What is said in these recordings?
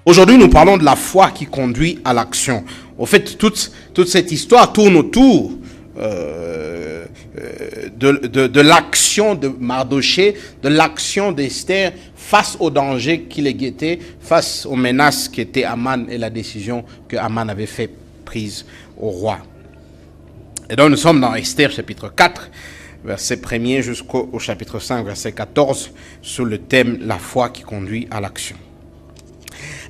Aujourd'hui, nous parlons de la foi qui conduit à l'action. En fait, toute cette histoire tourne autour de l'action de Mardochée, de l'action d'Esther face au danger qui les guettait, face aux menaces qui étaient Aman et la décision que Aman avait fait prise au roi. Et donc nous sommes dans Esther chapitre 4, verset 1er jusqu'au chapitre 5, verset 14, sous le thème « La foi qui conduit à l'action ».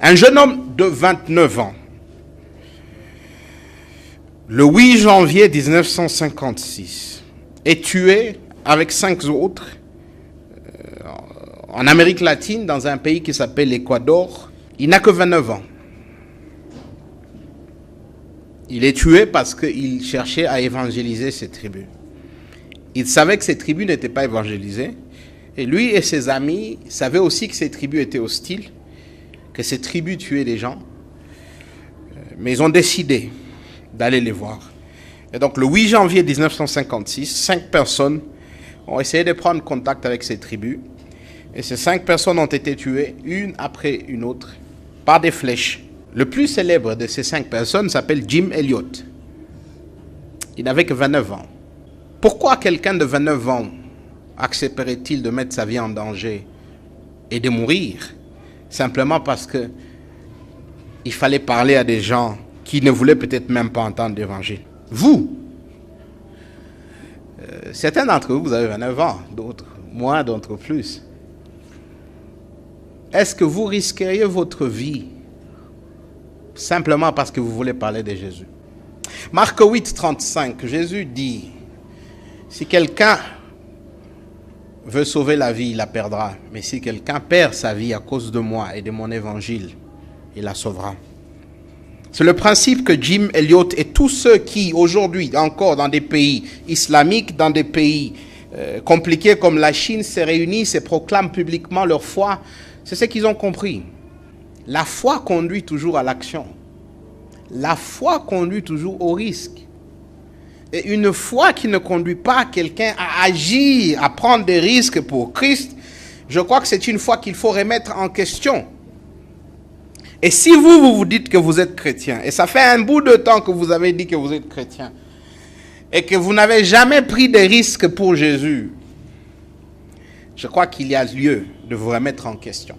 Un jeune homme de 29 ans, le 8 janvier 1956, est tué avec 5 autres en Amérique latine, dans un pays qui s'appelle l'Équateur. Il n'a que 29 ans. Il est tué parce qu'il cherchait à évangéliser ses tribus. Il savait que ces tribus n'étaient pas évangélisées. Et lui et ses amis savaient aussi que ces tribus étaient hostiles, que ces tribus tuaient des gens. Mais ils ont décidé d'aller les voir. Et donc le 8 janvier 1956, 5 personnes ont essayé de prendre contact avec ces tribus. Et ces 5 personnes ont été tuées, une après une autre, par des flèches. Le plus célèbre de ces 5 personnes s'appelle Jim Elliot. Il n'avait que 29 ans. Pourquoi quelqu'un de 29 ans accepterait-il de mettre sa vie en danger et de mourir? Simplement parce que il fallait parler à des gens qui ne voulaient peut-être même pas entendre l'évangile. Vous, certains d'entre vous, vous avez 29 ans, d'autres moins, d'autres plus. Est-ce que vous risqueriez votre vie simplement parce que vous voulez parler de Jésus? Marc 8, 35, Jésus dit, si quelqu'un veut sauver la vie, il la perdra. Mais si quelqu'un perd sa vie à cause de moi et de mon évangile, il la sauvera. C'est le principe que Jim Elliot et tous ceux qui, aujourd'hui, encore dans des pays islamiques, dans des pays compliqués comme la Chine, se réunissent et proclament publiquement leur foi, c'est ce qu'ils ont compris. La foi conduit toujours à l'action. La foi conduit toujours au risque. Et une foi qui ne conduit pas quelqu'un à agir, à prendre des risques pour Christ, je crois que c'est une foi qu'il faut remettre en question. Et si vous dites que vous êtes chrétien, et ça fait un bout de temps que vous avez dit que vous êtes chrétien, et que vous n'avez jamais pris de risques pour Jésus, je crois qu'il y a lieu de vous remettre en question.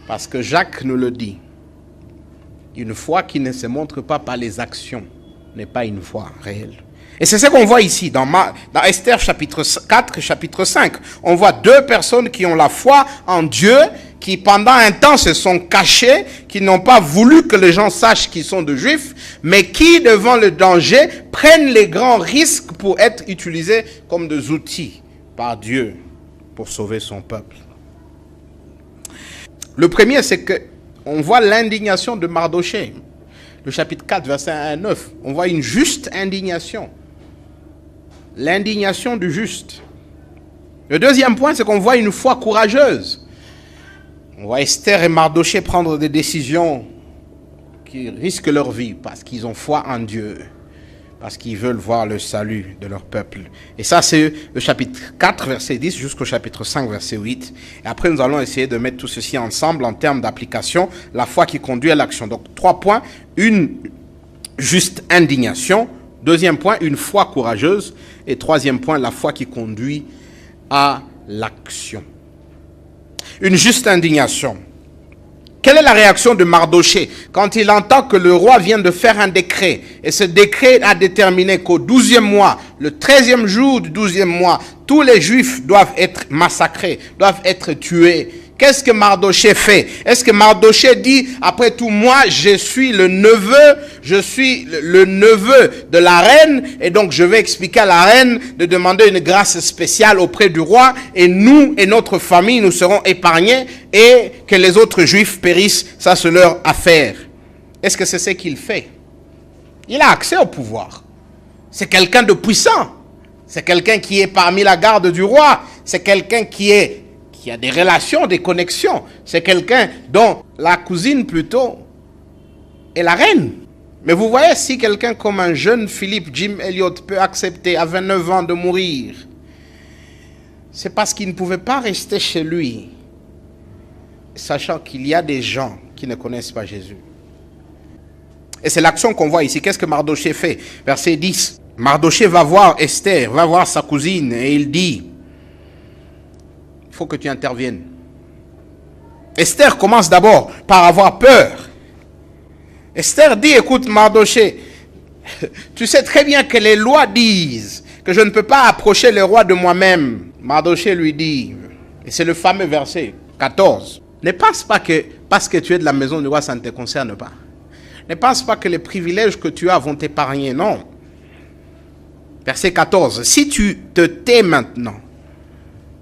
Parce que Jacques nous le dit, une foi qui ne se montre pas par les actions n'est pas une foi réelle. Et c'est ce qu'on voit ici, dans Esther chapitre 4, chapitre 5. On voit 2 personnes qui ont la foi en Dieu, qui pendant un temps se sont cachées, qui n'ont pas voulu que les gens sachent qu'ils sont de Juifs, mais qui, devant le danger, prennent les grands risques pour être utilisés comme des outils par Dieu pour sauver son peuple. Le premier, c'est qu'on voit l'indignation de Mardochée. Le chapitre 4, verset 1 à 9. On voit une juste indignation. L'indignation du juste. Le deuxième point, c'est qu'on voit une foi courageuse. On voit Esther et Mardochée prendre des décisions qui risquent leur vie parce qu'ils ont foi en Dieu, parce qu'ils veulent voir le salut de leur peuple. Et ça, c'est le chapitre 4, verset 10, jusqu'au chapitre 5, verset 8. Et après, nous allons essayer de mettre tout ceci ensemble en termes d'application, la foi qui conduit à l'action. Donc, 3 points. Une juste indignation. Deuxième point, une foi courageuse. Et troisième point, la foi qui conduit à l'action. Une juste indignation. Quelle est la réaction de Mardochée quand il entend que le roi vient de faire un décret? Et ce décret a déterminé qu'au 12e mois, le 13e jour du 12e mois, tous les Juifs doivent être massacrés, doivent être tués. Qu'est-ce que Mardochée fait? Est-ce que Mardochée dit, après tout, moi, je suis le neveu de la reine, et donc je vais expliquer à la reine de demander une grâce spéciale auprès du roi, et nous et notre famille, nous serons épargnés, et que les autres Juifs périssent, ça c'est leur affaire. Est-ce que c'est ce qu'il fait? Il a accès au pouvoir. C'est quelqu'un de puissant. C'est quelqu'un qui est parmi la garde du roi. C'est quelqu'un qui a des relations, des connexions. C'est quelqu'un dont la cousine plutôt est la reine. Mais vous voyez, si quelqu'un comme un jeune Philippe Jim Elliot peut accepter à 29 ans de mourir, c'est parce qu'il ne pouvait pas rester chez lui, sachant qu'il y a des gens qui ne connaissent pas Jésus. Et c'est l'action qu'on voit ici. Qu'est-ce que Mardoché fait? Verset 10. Mardoché va voir Esther, va voir sa cousine, et il dit, il faut que tu interviennes. Esther commence d'abord par avoir peur. Esther dit, écoute Mardoché, tu sais très bien que les lois disent que je ne peux pas approcher le roi de moi-même. Mardoché lui dit, et c'est le fameux verset 14, ne pense pas que parce que tu es de la maison du roi, ça ne te concerne pas. Ne pense pas que les privilèges que tu as vont t'épargner, non. Verset 14, si tu te tais maintenant,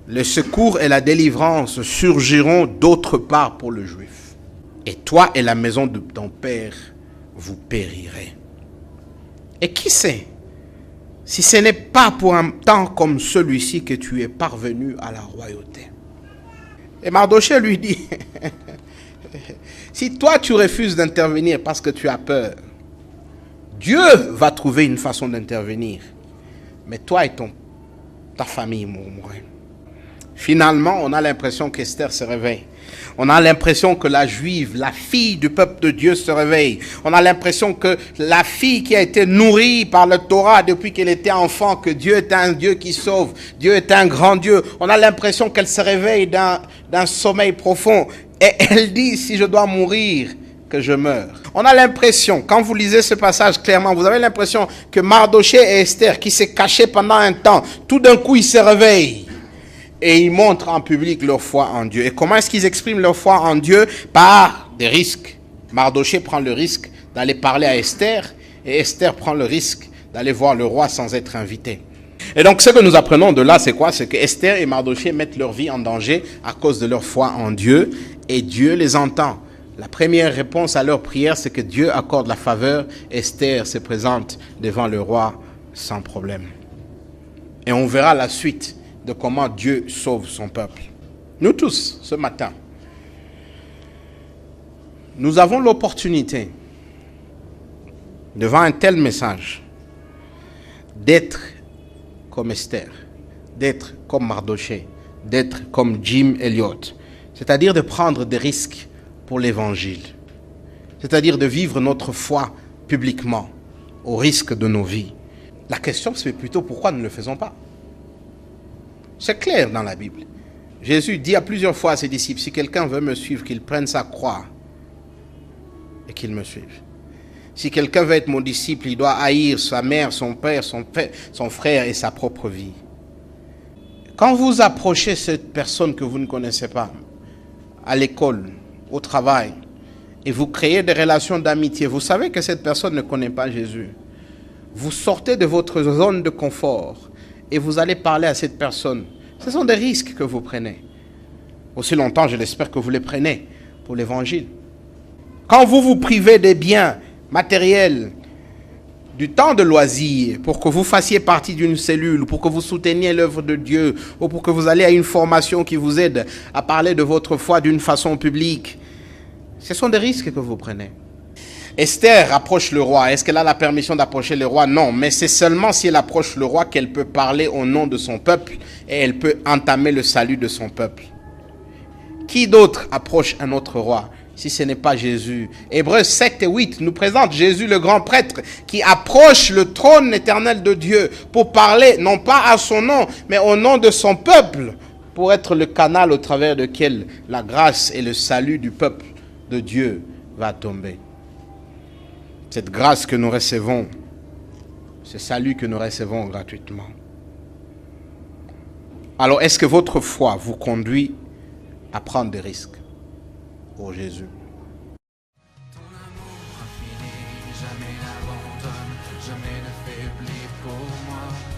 le secours et la délivrance surgiront d'autre part pour le juif. Et toi et la maison de ton père, vous périrez. Et qui sait, si ce n'est pas pour un temps comme celui-ci que tu es parvenu à la royauté. Et Mardoché lui dit, si toi tu refuses d'intervenir parce que tu as peur, Dieu va trouver une façon d'intervenir. Mais toi et ta famille mourront. Finalement, on a l'impression qu'Esther se réveille. On a l'impression que la juive, la fille du peuple de Dieu se réveille. On a l'impression que la fille qui a été nourrie par le Torah depuis qu'elle était enfant, que Dieu est un Dieu qui sauve, Dieu est un grand Dieu. On a l'impression qu'elle se réveille d'un sommeil profond. Et elle dit, si je dois mourir, que je meure. On a l'impression, quand vous lisez ce passage clairement, vous avez l'impression que Mardoché et Esther, qui s'est caché pendant un temps, tout d'un coup ils se réveillent. Et ils montrent en public leur foi en Dieu. Et comment est-ce qu'ils expriment leur foi en Dieu? Par des risques. Mardoché prend le risque d'aller parler à Esther, et Esther prend le risque d'aller voir le roi sans être invité. Et donc ce que nous apprenons de là, c'est quoi? C'est que Esther et Mardoché mettent leur vie en danger à cause de leur foi en Dieu, et Dieu les entend. La première réponse à leur prière, c'est que Dieu accorde la faveur. Esther se présente devant le roi sans problème. Et on verra la suite de comment Dieu sauve son peuple. Nous tous, ce matin, nous avons l'opportunité, devant un tel message, d'être comme Esther, d'être comme Mardoché, d'être comme Jim Elliot, c'est-à-dire de prendre des risques pour l'évangile, c'est-à-dire de vivre notre foi publiquement, au risque de nos vies. La question, c'est plutôt pourquoi nous ne le faisons pas. C'est clair dans la Bible. Jésus dit à plusieurs fois à ses disciples, si quelqu'un veut me suivre, qu'il prenne sa croix et qu'il me suive. Si quelqu'un veut être mon disciple, il doit haïr sa mère, son père, son frère et sa propre vie. Quand vous approchez cette personne que vous ne connaissez pas, à l'école, au travail, et vous créez des relations d'amitié, vous savez que cette personne ne connaît pas Jésus. Vous sortez de votre zone de confort et vous allez parler à cette personne. Ce sont des risques que vous prenez. Aussi longtemps, je l'espère, que vous les prenez pour l'évangile. Quand vous vous privez des biens matériels, du temps de loisir, pour que vous fassiez partie d'une cellule, pour que vous souteniez l'œuvre de Dieu, ou pour que vous alliez à une formation qui vous aide à parler de votre foi d'une façon publique, ce sont des risques que vous prenez. Esther approche le roi. Est-ce qu'elle a la permission d'approcher le roi? Non, mais c'est seulement si elle approche le roi qu'elle peut parler au nom de son peuple et elle peut entamer le salut de son peuple. Qui d'autre approche un autre roi si ce n'est pas Jésus? Hébreux 7 et 8 nous présentent Jésus le grand prêtre qui approche le trône éternel de Dieu pour parler non pas à son nom mais au nom de son peuple, pour être le canal au travers duquel la grâce et le salut du peuple de Dieu va tomber. Cette grâce que nous recevons, ce salut que nous recevons gratuitement. Alors, est-ce que votre foi vous conduit à prendre des risques pour Jésus? Ton amour infini jamais n'abandonne, jamais ne faiblit pour moi.